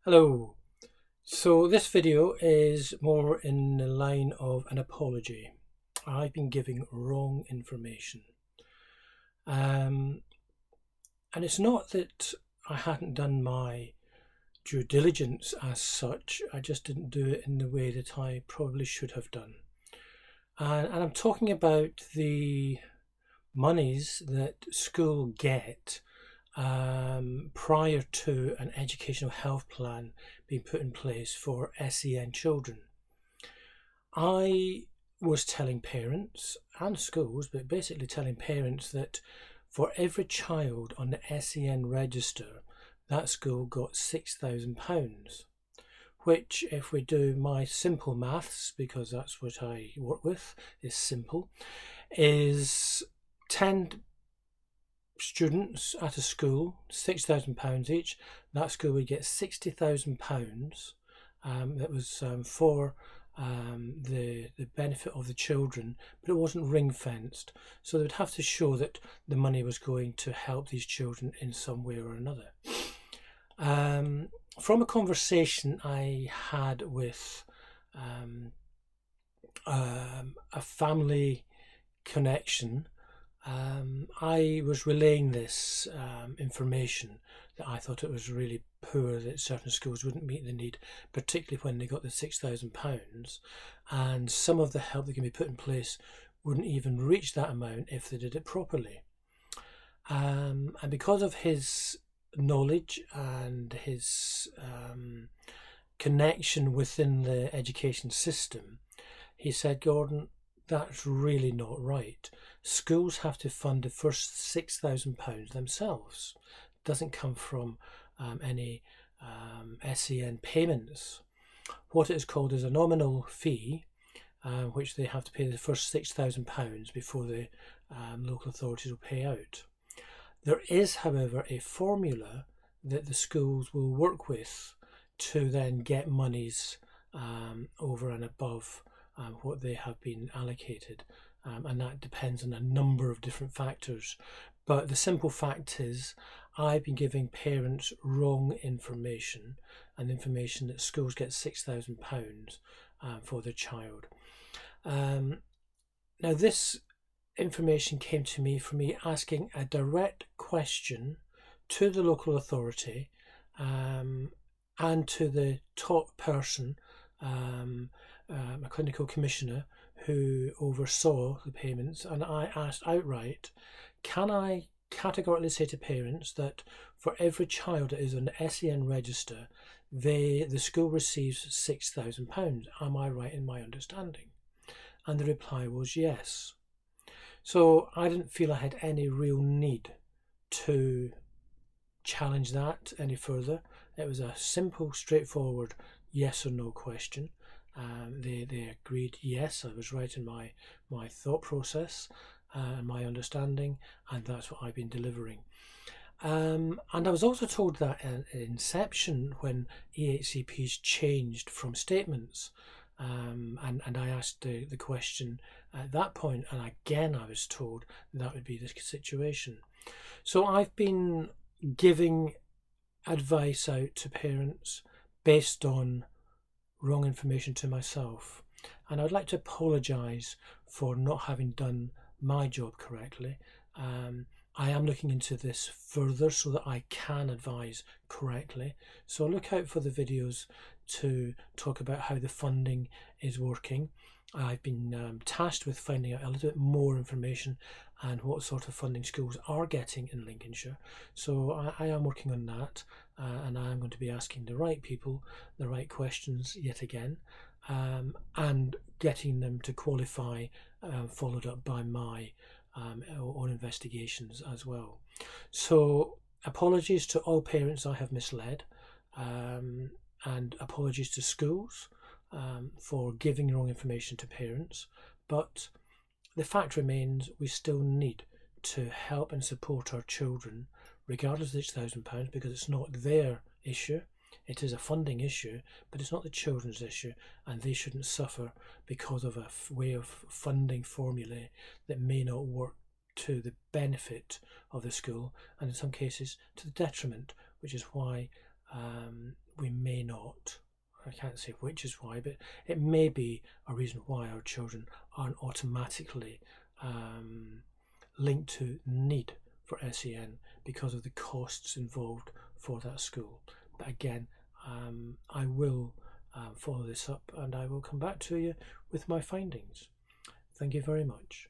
Hello. So this video is more in the line of an apology. I've been giving wrong information. And it's not that I hadn't done my due diligence as such, I just didn't do it in the way that I probably should have done. And I'm talking about the monies that school get prior to an educational health plan being put in place for SEN children. I was telling parents and schools, but basically telling parents that for every child on the SEN register, that school got £6,000, which, if we do my simple maths, because that's what I work with, is simple, is 10 students at a school, £6,000 each. That school would get £60,000. That was for the benefit of the children, but it wasn't ring fenced. So they would have to show that the money was going to help these children in some way or another. From a conversation I had with a family connection, I was relaying this information that I thought it was really poor that certain schools wouldn't meet the need, particularly when they got the £6,000, and some of the help that can be put in place wouldn't even reach that amount if they did it properly. And because of his knowledge and his connection within the education system, he said, "Gordon, that's really not right. Schools have to fund the first £6,000 themselves. It doesn't come from any SEN payments. What it is called is a nominal fee, which they have to pay the first £6,000 before the local authorities will pay out. There is, however, a formula that the schools will work with to then get monies over and above what they have been allocated, and that depends on a number of different factors. But the simple fact is, I've been giving parents wrong information, and information that schools get £6,000 for their child. Now this information came to me from me asking a direct question to the local authority and to the top person, a clinical commissioner who oversaw the payments, and I asked outright, can I categorically say to parents that for every child that is on the SEN register, the school receives £6,000? Am I right in my understanding? And the reply was yes. So I didn't feel I had any real need to challenge that any further. It was a simple, straightforward yes or no question. They agreed yes, I was right in my thought process and my understanding, and that's what I've been delivering. And I was also told that at inception, when EHCPs changed from statements, and I asked the question at that point, and again I was told that would be the situation. So I've been giving advice out to parents based on wrong information to myself, and I'd like to apologise for not having done my job correctly. I am looking into this further so that I can advise correctly, so look out for the videos to talk about how the funding is working. I've been tasked with finding out a little bit more information and what sort of funding schools are getting in Lincolnshire, so I am working on that, and I am going to be asking the right people the right questions yet again, and getting them to qualify, followed up by my own investigations as well. So apologies to all parents I have misled, and apologies to schools for giving wrong information to parents, but the fact remains we still need to help and support our children regardless of the £6,000, because it's not their issue. It is a funding issue, but it's not the children's issue, and they shouldn't suffer because of a way of funding formulae that may not work to the benefit of the school, and in some cases to the detriment, which is why we may not. I can't say which is why, but it may be a reason why our children aren't automatically linked to need for SEN because of the costs involved for that school. But again, I will follow this up and I will come back to you with my findings. Thank you very much.